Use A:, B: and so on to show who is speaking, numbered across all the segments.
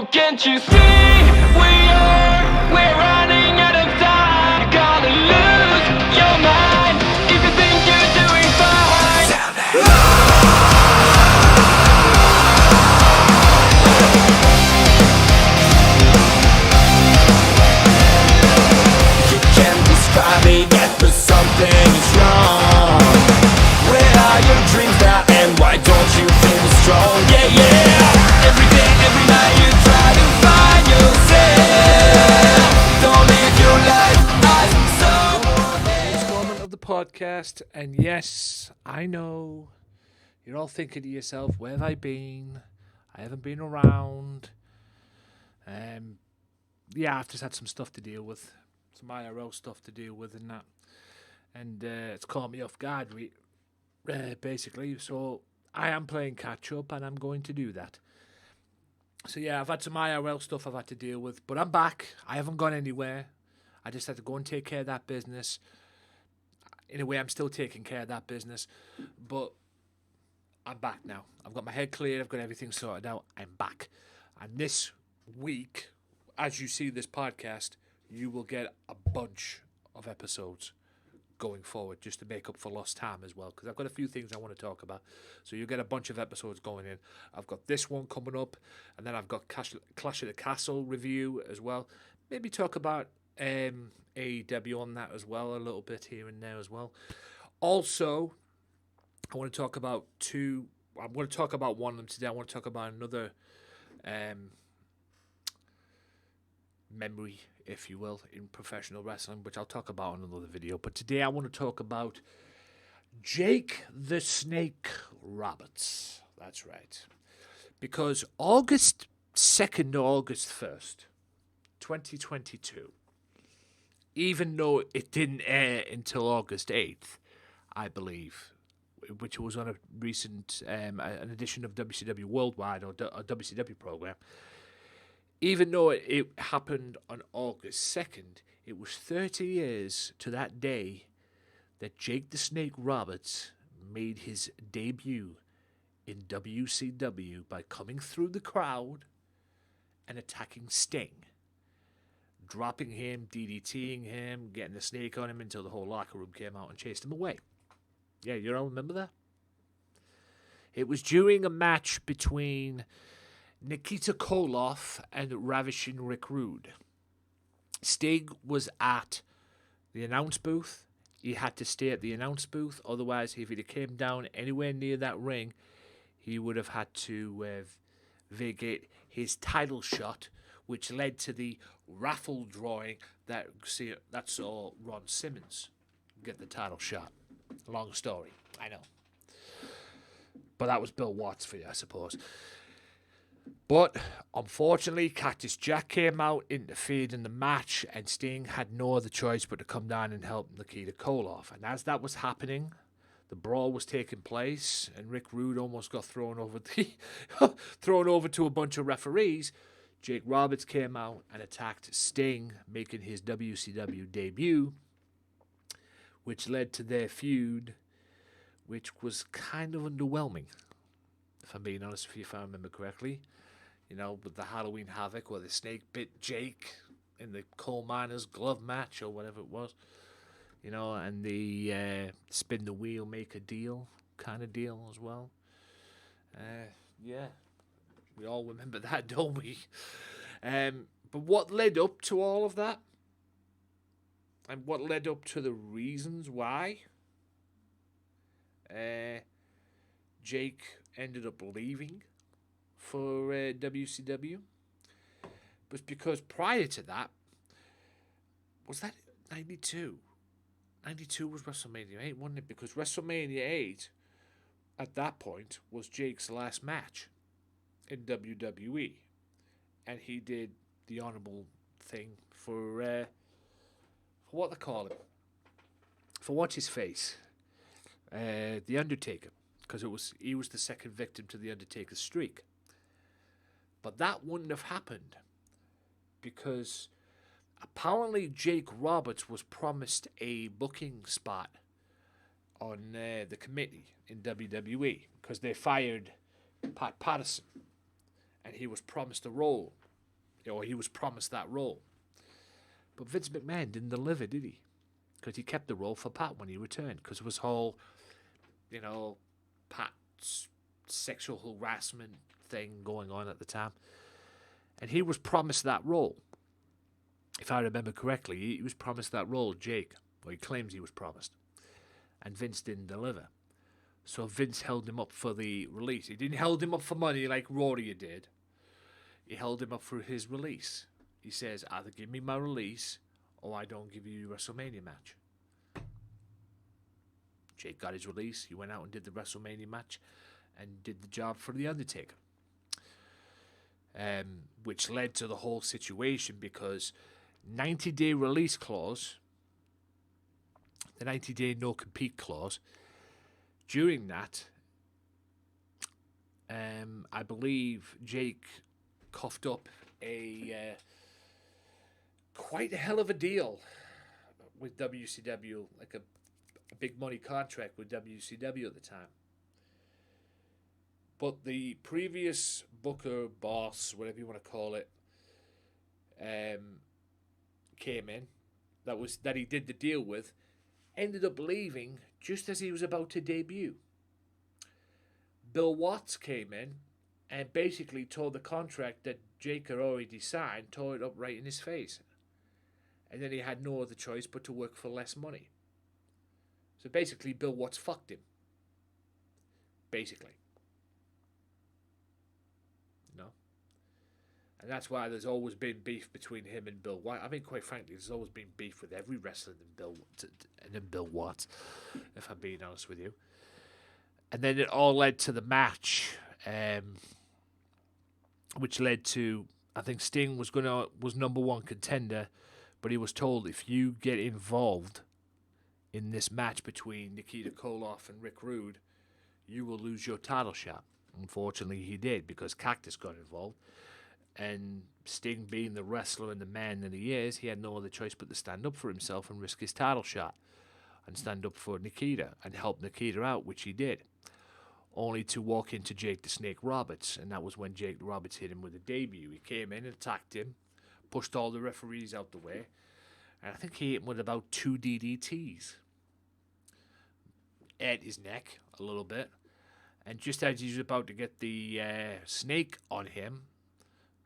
A: Oh, can't you see? We're running out of time. You gotta lose your mind if you think you're doing fine. You can't describe it yet, but something is wrong. Where are your dreams now, and why don't you feel strong? Yeah, yeah. Every day, every night you try to find yourself. Don't live your life as someone else.
B: This moment of the podcast, and yes, I know you're all thinking to yourself, where have I been? I haven't been around. Yeah, I've just had some stuff to deal with, some IRL stuff to deal with, and that, and it's caught me off guard, basically. So I am playing catch up, and I'm going to do that. So yeah, I've had some IRL stuff I've had to deal with, but I'm back. I haven't gone anywhere. I just had to go and take care of that business. In a way, I'm still taking care of that business, but I'm back now. I've got my head cleared. I've got everything sorted out. I'm back. And this week, as you see this podcast, you will get a bunch of episodes going forward just to make up for lost time as well, because I've got a few things I want to talk about. So you'll get a bunch of episodes going in. I've got this one coming up, and then I've got Clash of the Castle review as well. Maybe talk about AEW on that as well, a little bit here and there as well. Also, I want to talk about I'm going to talk about one of them today. I want to talk about another memory, if you will, in professional wrestling, which I'll talk about in another video. But today I want to talk about Jake the Snake Roberts. That's right. Because August 2nd to August 1st, 2022, even though it didn't air until August 8th, I believe, which was on a recent an edition of WCW Worldwide or a WCW program. Even though it happened on August 2nd, it was 30 years to that day that Jake the Snake Roberts made his debut in WCW by coming through the crowd and attacking Sting, dropping him, DDTing him, getting the snake on him until the whole locker room came out and chased him away. Yeah, you all remember that? It was during a match between Nikita Koloff and Ravishing Rick Rude. Sting was at the announce booth. He had to stay at the announce booth. Otherwise, if he came down anywhere near that ring, he would have had to vacate his title shot, which led to the raffle drawing that saw Ron Simmons get the title shot. Long story, I know. But that was Bill Watts for you, I suppose. But unfortunately, Cactus Jack came out, interfered in the match, and Sting had no other choice but to come down and help Nikita Koloff. And as that was happening, the brawl was taking place, and Rick Rude almost got thrown over to a bunch of referees. Jake Roberts came out and attacked Sting, making his WCW debut, which led to their feud, which was kind of underwhelming, if I'm being honest with you, if I remember correctly. You know, with the Halloween Havoc, where the snake bit Jake in the coal miner's glove match or whatever it was. You know, and the spin the wheel, make a deal kind of deal as well. Yeah, we all remember that, don't we? But what led up to all of that, and what led up to the reasons why Jake ended up leaving for WCW was because prior to that, was that 92? 92 was WrestleMania 8, wasn't it? Because WrestleMania 8, at that point, was Jake's last match in WWE. And he did the honorable thing for what they call it? For what's his face? The Undertaker. Because he was the second victim to the Undertaker's streak. But that wouldn't have happened because apparently Jake Roberts was promised a booking spot on the committee in WWE because they fired Pat Patterson and he was promised a role or he was promised that role. But Vince McMahon didn't deliver, did he? Because he kept the role for Pat when he returned. Because it was whole, Pat's sexual harassment thing going on at the time. And he was promised that role. If I remember correctly, he was promised that role, Jake. Or he claims he was promised. And Vince didn't deliver. So Vince held him up for the release. He didn't hold him up for money like Rory did. He held him up for his release. He says, either give me my release or I don't give you your WrestleMania match. Jake got his release. He went out and did the WrestleMania match and did the job for The Undertaker. Which led to the whole situation because 90-day release clause, the 90-day no-compete clause, during that, I believe Jake coughed up quite a hell of a deal with WCW, like a big money contract with WCW at the time. But the previous booker, boss, whatever you want to call it, came in, that he did the deal with, ended up leaving just as he was about to debut. Bill Watts came in and basically tore the contract that Jake had already signed, tore it up right in his face. And then he had no other choice but to work for less money. So basically, Bill Watts fucked him. Basically. And that's why there's always been beef between him and Bill Watts. I mean, quite frankly, there's always been beef with every wrestler and Bill Watts, if I'm being honest with you. And then it all led to the match, which led to, I think Sting was number one contender, but he was told, if you get involved in this match between Nikita Koloff and Rick Rude, you will lose your title shot. Unfortunately, he did, because Cactus got involved. And Sting, being the wrestler and the man that he is, he had no other choice but to stand up for himself and risk his title shot. And stand up for Nikita and help Nikita out, which he did. Only to walk into Jake the Snake Roberts. And that was when Jake Roberts hit him with a debut. He came in and attacked him, pushed all the referees out the way. And I think he hit him with about 2 DDTs. At his neck a little bit. And just as he was about to get the snake on him,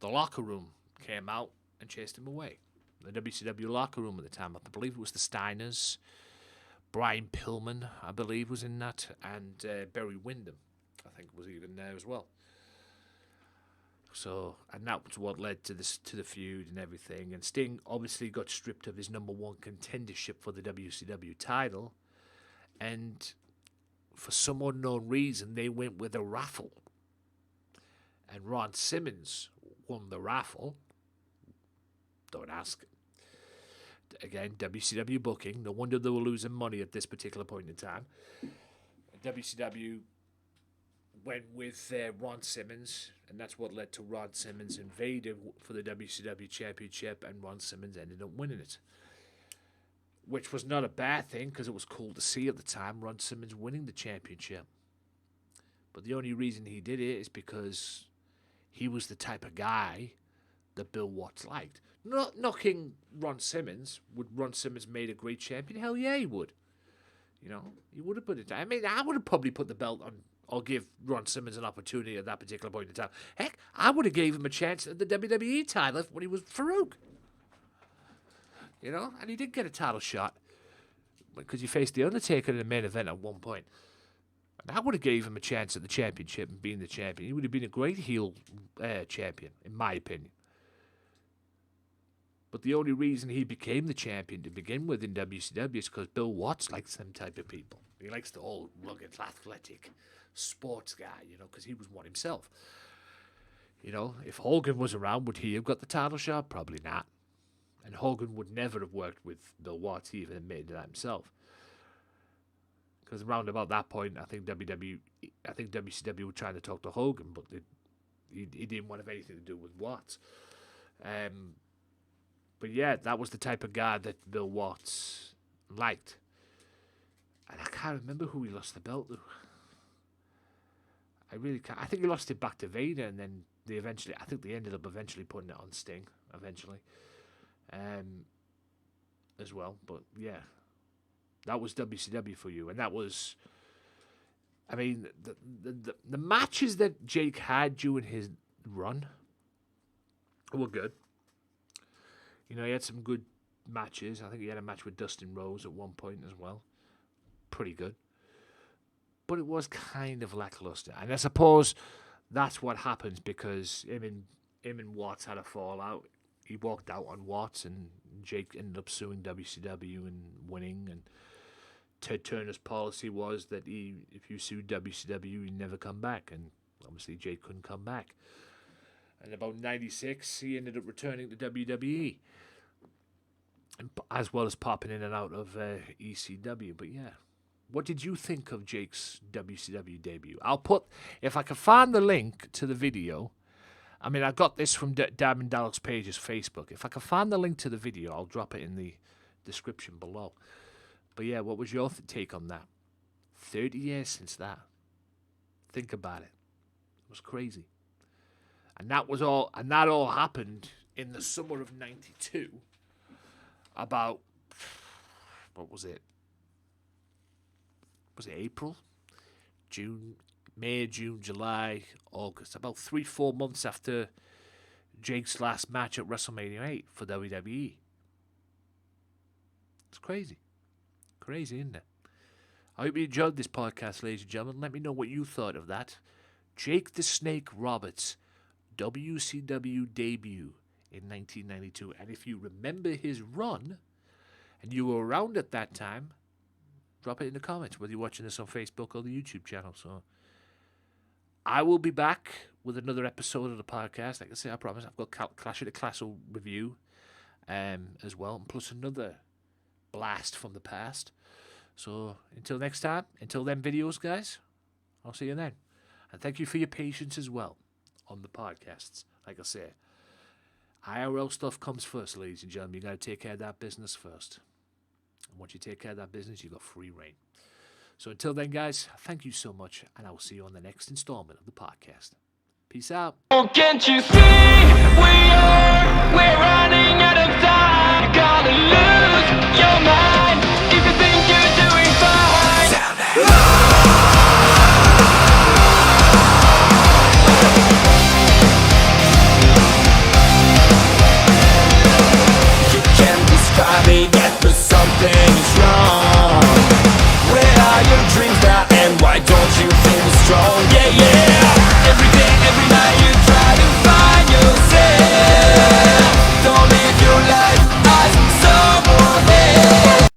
B: the locker room came out and chased him away. The WCW locker room at the time, I believe it was the Steiners. Brian Pillman, I believe, was in that. And Barry Windham, I think, was even there as well. So, and that was what led to the feud and everything. And Sting obviously got stripped of his number one contendership for the WCW title. And for some unknown reason, they went with a raffle. And Ron Simmons won the raffle. Don't ask. Again, WCW booking. No wonder they were losing money at this particular point in time. WCW went with Ron Simmons, and that's what led to Ron Simmons and Vader for the WCW Championship, and Ron Simmons ended up winning it. Which was not a bad thing, because it was cool to see at the time, Ron Simmons winning the championship. But the only reason he did it is because he was the type of guy that Bill Watts liked. Not knocking Ron Simmons. Would Ron Simmons made a great champion? Hell yeah, he would. You know, he would have put it down. I mean, I would have probably put the belt on, or give Ron Simmons an opportunity at that particular point in time. Heck, I would have gave him a chance at the WWE title when he was Farouk. You know, and he did get a title shot because he faced The Undertaker in the main event at one point. And I would have gave him a chance at the championship and being the champion. He would have been a great heel champion, in my opinion. But the only reason he became the champion to begin with in WCW is because Bill Watts likes them type of people. He likes the old, rugged, athletic sports guy, you know, because he was one himself. You know, if Hogan was around, would he have got the title shot? Probably not. And Hogan would never have worked with Bill Watts. He even admitted that himself. Because around about that point, I think WCW were trying to talk to Hogan, but he didn't want to have anything to do with Watts. But yeah, that was the type of guy that Bill Watts liked. And I can't remember who he lost the belt to. I really can't. I think he lost it back to Vader, and then I think they ended up eventually putting it on Sting eventually, as well. But yeah, that was WCW for you, and that was. I mean, the matches that Jake had during his run were good. You know, he had some good matches. I think he had a match with Dustin Rhodes at one point as well. Pretty good. But it was kind of lackluster. And I suppose that's what happens because him and Watts had a fallout. He walked out on Watts, and Jake ended up suing WCW and winning. And Ted Turner's policy was that if you sued WCW, you'd never come back. And obviously Jake couldn't come back. And about 96, he ended up returning to WWE, as well as popping in and out of ECW. But yeah, what did you think of Jake's WCW debut? If I can find the link to the video, I mean, I got this from Diamond Dallas Page's Facebook. If I can find the link to the video, I'll drop it in the description below. But yeah, what was your take on that? 30 years since that. Think about it. It was crazy. And that all happened in the summer of 92. About, what was it? Was it April? May, June, July, August. About 3-4 months after Jake's last match at WrestleMania 8 for WWE. It's crazy. Crazy, isn't it? I hope you enjoyed this podcast, ladies and gentlemen. Let me know what you thought of that. Jake the Snake Roberts WCW debut in 1992. And if you remember his run, and you were around at that time, drop it in the comments, whether you're watching this on Facebook or the YouTube channel. So I will be back with another episode of the podcast. Like I say, I promise. I've got Clash of the Castle review as well, and plus another blast from the past. So until next time, until them videos, guys, I'll see you then. And thank you for your patience as well on the podcasts. Like I say, IRL stuff comes first, ladies and gentlemen. You got to take care of that business first. And once you take care of that business, you got free reign. So until then, guys, thank you so much, and I will see you on the next installment of the podcast. Peace out.
A: Oh, can't you see?